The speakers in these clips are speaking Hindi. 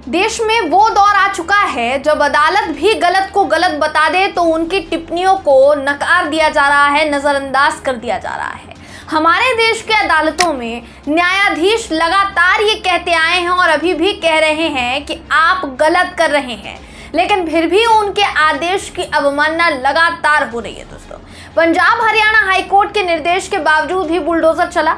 देश में वो दौर आ चुका है जब अदालत भी गलत को गलत बता दे तो उनकी टिप्पणियों को नकार दिया जा रहा है, नजरअंदाज कर दिया जा रहा है। हमारे देश के अदालतों में न्यायाधीश लगातार ये कहते आए हैं और अभी भी कह रहे हैं कि आप गलत कर रहे हैं, लेकिन फिर भी उनके आदेश की अवमानना लगातार हो रही है। दोस्तों, पंजाब हरियाणा हाईकोर्ट के निर्देश के बावजूद भी बुलडोजर चला।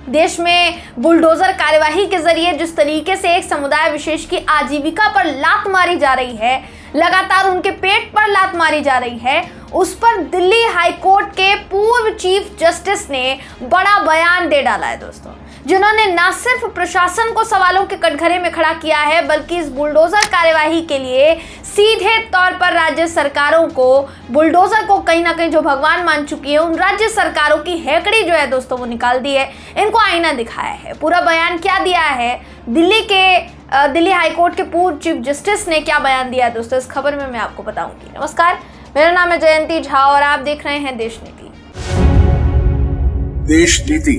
देश में बुलडोजर कार्यवाही के जरिए जिस तरीके से एक समुदाय विशेष की आजीविका पर लात मारी जा रही है, लगातार उनके पेट पर लात मारी जा रही है, उस पर दिल्ली हाईकोर्ट के पूर्व चीफ जस्टिस ने बड़ा बयान दे डाला है। दोस्तों, जिन्होंने न सिर्फ प्रशासन को सवालों के कटघरे में खड़ा किया है, बल्कि इस बुलडोजर कार्यवाही के लिए सीधे तौर पर राज्य सरकारों को, बुलडोजर को कहीं ना कहीं जो भगवान मान चुकी है, उन राज्य सरकारों की हैकड़ी जो है दोस्तों वो निकाल दी है, इनको आईना दिखाया है। पूरा बयान क्या दिया है, दिल्ली हाईकोर्ट के पूर्व चीफ जस्टिस ने क्या बयान दिया है दोस्तों, इस खबर में मैं आपको बताऊंगी। नमस्कार, मेरा नाम है जयंती झा और आप देख रहे हैं देश नीति। देश नीति,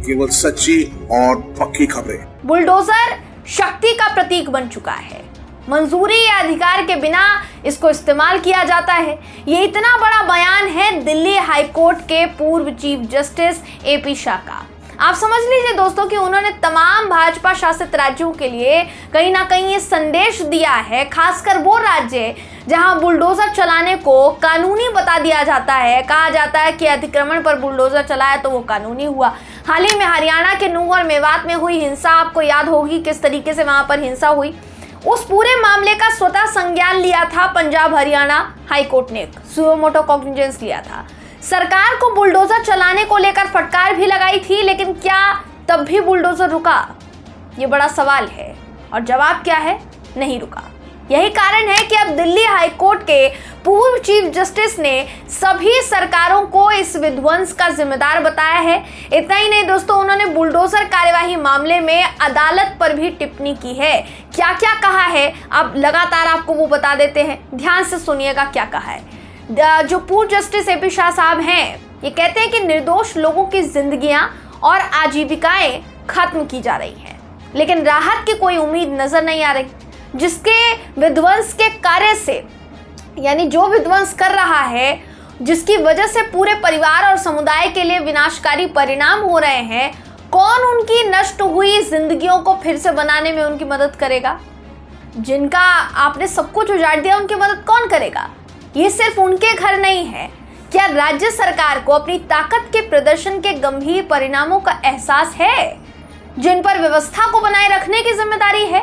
केवल सच्ची और पक्की खबरें। बुलडोजर शक्ति का प्रतीक बन चुका है। मंजूरी या अधिकार के बिना इसको इस्तेमाल किया जाता है। ये इतना बड़ा बयान है दिल्ली हाईकोर्ट के पूर्व चीफ जस्टिस एपी शाह का। आप समझ लीजिए दोस्तों कि उन्होंने तमाम भाजपा शासित राज्यों के लिए कहीं ना कहीं ये संदेश दिया है, खासकर वो राज्य जहां बुलडोजर चलाने को कानूनी बता दिया जाता है। कहा जाता है कि अतिक्रमण पर बुलडोजर चलाया तो वो कानूनी हुआ। हाल ही में हरियाणा के नूंह और मेवात में हुई हिंसा, आपको याद होगी किस तरीके से वहां पर हिंसा हुई। उस पूरे मामले का स्वतः संज्ञान लिया था पंजाब हरियाणा हाईकोर्ट ने, सुओ मोटो कॉग्निजेंस लिया था। सरकार को बुलडोजर चलाने को लेकर फटकार भी लगाई थी, लेकिन क्या तब भी बुलडोजर रुका? ये बड़ा सवाल है और जवाब क्या है? नहीं रुका। यही कारण है कि अब दिल्ली हाईकोर्ट के पूर्व चीफ जस्टिस ने सभी सरकारों को इस विध्वंस का जिम्मेदार बताया है। इतना ही नहीं दोस्तों, उन्होंने बुलडोजर कार्यवाही मामले में अदालत पर भी टिप्पणी की है। क्या क्या कहा है अब लगातार आपको वो बता देते हैं, ध्यान से सुनिएगा क्या कहा है। जो पूर्व जस्टिस एपी शाह साहब हैं, ये कहते हैं कि निर्दोष लोगों की जिंदगियां और आजीविकाएं खत्म की जा रही हैं, लेकिन राहत की कोई उम्मीद नजर नहीं आ रही। जिसके विध्वंस के कार्य से, यानी जो विध्वंस कर रहा है, जिसकी वजह से पूरे परिवार और समुदाय के लिए विनाशकारी परिणाम हो रहे हैं, कौन उनकी नष्ट हुई जिंदगियों को फिर से बनाने में उनकी मदद करेगा? जिनका आपने सब कुछ उजाड़ दिया, उनकी मदद कौन करेगा? ये सिर्फ उनके घर नहीं है। क्या राज्य सरकार को अपनी ताकत के प्रदर्शन के गंभीर परिणामों का एहसास है, जिन पर व्यवस्था को बनाए रखने की जिम्मेदारी है?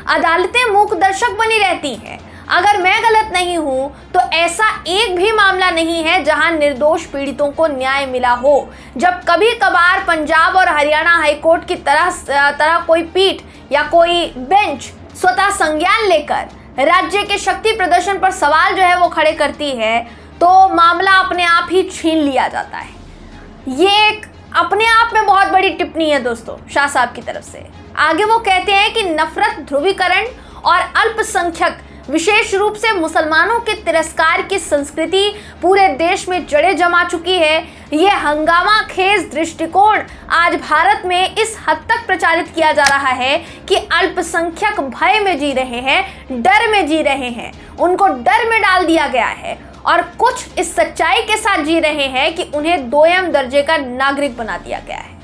अदालतें मूक दर्शक बनी रहती हैं। अगर मैं गलत नहीं हूं तो ऐसा एक भी मामला नहीं है जहां निर्दोष पीड़ितों को न्याय मिला हो। जब कभी कभार पंजाब और हरियाणा हाईकोर्ट की तरह कोई पीठ या कोई बेंच स्वतः संज्ञान लेकर राज्य के शक्ति प्रदर्शन पर सवाल जो है वो खड़े करती है, तो मामला अपने आप ही छीन लिया जाता है। ये एक अपने आप में बहुत बड़ी टिप्पणी है दोस्तों शाह साहब की तरफ से। आगे वो कहते हैं कि नफरत, ध्रुवीकरण और अल्पसंख्यक, विशेष रूप से मुसलमानों के तिरस्कार की संस्कृति पूरे देश में जड़ें जमा चुकी है। ये हंगामा खेज दृष्टिकोण आज भारत में इस हद तक प्रचारित किया जा रहा है कि अल्पसंख्यक भय में जी रहे हैं, डर में जी रहे हैं, उनको डर में डाल दिया गया है और कुछ इस सच्चाई के साथ जी रहे हैं कि उन्हें दोयम दर्जे का नागरिक बना दिया गया है।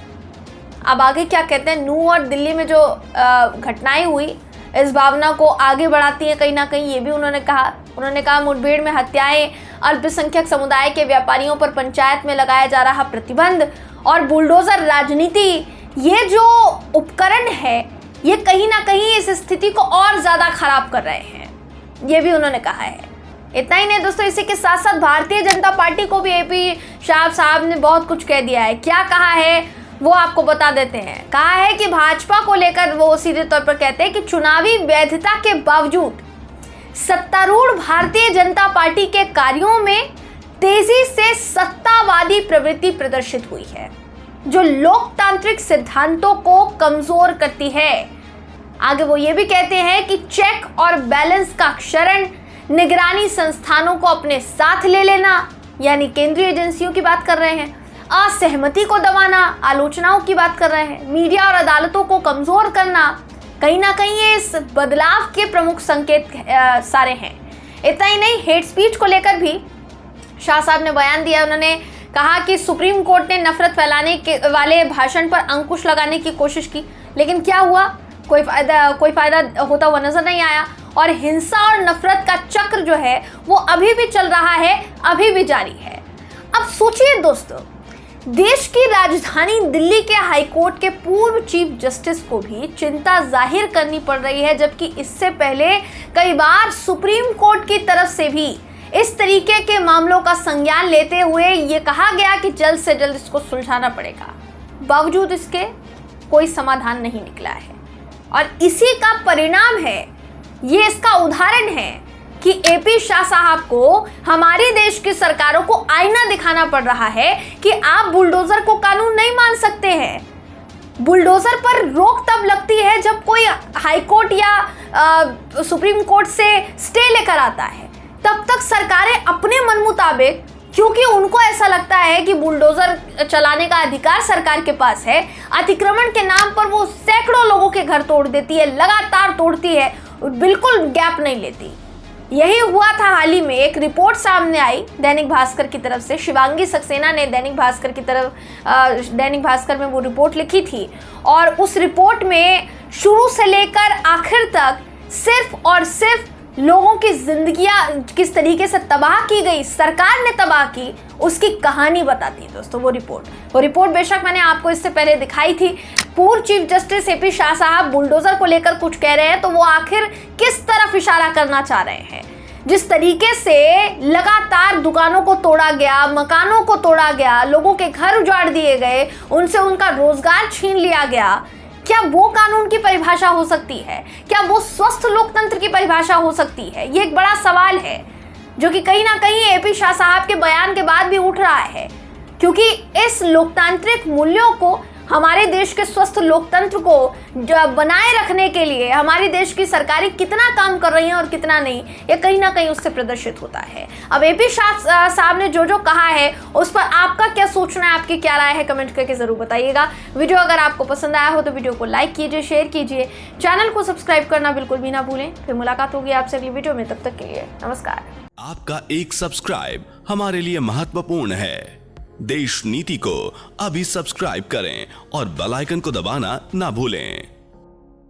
अब आगे क्या कहते हैं, नूंह और दिल्ली में जो घटनाएं हुई इस भावना को आगे बढ़ाती है कहीं ना कहीं, ये भी उन्होंने कहा मुठभेड़ में हत्याएं, अल्पसंख्यक समुदाय के व्यापारियों पर पंचायत में लगाया जा रहा प्रतिबंध और बुलडोजर राजनीति, ये जो उपकरण है ये कहीं ना कहीं इस स्थिति को और ज्यादा खराब कर रहे हैं, ये भी उन्होंने कहा है। इतना ही नहीं दोस्तों, इसी के साथ साथ भारतीय जनता पार्टी को भी एपी शाह साहब ने बहुत कुछ कह दिया है। क्या कहा है वो आपको बता देते हैं। कहा है कि भाजपा को लेकर वो सीधे तौर पर कहते हैं कि चुनावी वैधता के बावजूद सत्तारूढ़ भारतीय जनता पार्टी के कार्यों में तेजी से सत्तावादी प्रवृत्ति प्रदर्शित हुई है, जो लोकतांत्रिक सिद्धांतों को कमजोर करती है। आगे वो ये भी कहते हैं कि चेक और बैलेंस का क्षरण, निगरानी संस्थानों को अपने साथ ले लेना, यानी केंद्रीय एजेंसियों की बात कर रहे हैं, असहमति को दबाना, आलोचनाओं की बात कर रहे हैं, मीडिया और अदालतों को कमजोर करना, कहीं ना कहीं ये इस बदलाव के प्रमुख संकेत सारे हैं। इतना ही नहीं, हेट स्पीच को लेकर भी शाह साहब ने बयान दिया। उन्होंने कहा कि सुप्रीम कोर्ट ने नफरत फैलाने के वाले भाषण पर अंकुश लगाने की कोशिश की, लेकिन क्या हुआ? कोई फायदा होता हुआ नजर नहीं आया और हिंसा और नफरत का चक्र जो है वो अभी भी चल रहा है, अभी भी जारी है। अब सोचिए दोस्तों, देश की राजधानी दिल्ली के हाईकोर्ट के पूर्व चीफ जस्टिस को भी चिंता जाहिर करनी पड़ रही है, जबकि इससे पहले कई बार सुप्रीम कोर्ट की तरफ से भी इस तरीके के मामलों का संज्ञान लेते हुए ये कहा गया कि जल्द से जल्द इसको सुलझाना पड़ेगा। बावजूद इसके कोई समाधान नहीं निकला है और इसी का परिणाम है, ये इसका उदाहरण है कि एपी शाह साहब को हमारे देश की सरकारों को आईना दिखाना पड़ रहा है कि आप बुलडोजर को कानून नहीं मान सकते हैं। बुलडोजर पर रोक तब लगती है जब कोई हाईकोर्ट या सुप्रीम कोर्ट से स्टे लेकर आता है। तब तक सरकारें अपने मन मुताबिक, क्योंकि उनको ऐसा लगता है कि बुलडोजर चलाने का अधिकार सरकार के पास है, अतिक्रमण के नाम पर वो सैकड़ों लोगों के घर तोड़ देती है, लगातार तोड़ती है, बिल्कुल गैप नहीं लेती। यही हुआ था हाल ही में। एक रिपोर्ट सामने आई दैनिक भास्कर की तरफ से। शिवांगी सक्सेना ने दैनिक भास्कर में वो रिपोर्ट लिखी थी और उस रिपोर्ट में शुरू से लेकर आखिर तक सिर्फ और सिर्फ लोगों की जिंदगियां किस तरीके से तबाह की गई, सरकार ने तबाह की, उसकी कहानी बताती है दोस्तों वो रिपोर्ट बेशक मैंने आपको इससे पहले दिखाई थी। पूर्व चीफ जस्टिस एपी शाह साहब बुलडोजर को लेकर कुछ कह रहे हैं तो वो आखिर किस तरफ इशारा करना चाह रहे हैं? जिस तरीके से लगातार दुकानों को तोड़ा गया, मकानों को तोड़ा गया, लोगों के घर उजाड़ दिए गए, उनसे उनका रोजगार छीन लिया गया, क्या वो कानून की परिभाषा हो सकती है? क्या वो स्वस्थ लोकतंत्र की परिभाषा हो सकती है? ये एक बड़ा सवाल है जो कि कहीं ना कहीं एपी शाह साहब के बयान के बाद भी उठ रहा है, क्योंकि इस लोकतांत्रिक मूल्यों को, हमारे देश के स्वस्थ लोकतंत्र को बनाए रखने के लिए हमारे देश की सरकारें कितना काम कर रही हैं और कितना नहीं, ये कहीं ना कहीं उससे प्रदर्शित होता है। अब एपी शाह साहब ने जो कहा है उस पर आपका क्या सोचना है, आपकी क्या राय है, कमेंट करके जरूर बताइएगा। वीडियो अगर आपको पसंद आया हो तो वीडियो को लाइक कीजिए, शेयर कीजिए, चैनल को सब्सक्राइब करना बिल्कुल भी ना भूलें। फिर मुलाकात होगी आपसे अगली वीडियो में, तब तक के लिए नमस्कार। आपका एक सब्सक्राइब हमारे लिए महत्वपूर्ण है। देश नीति को अभी सब्सक्राइब करें और बेल आइकन को दबाना ना भूलें।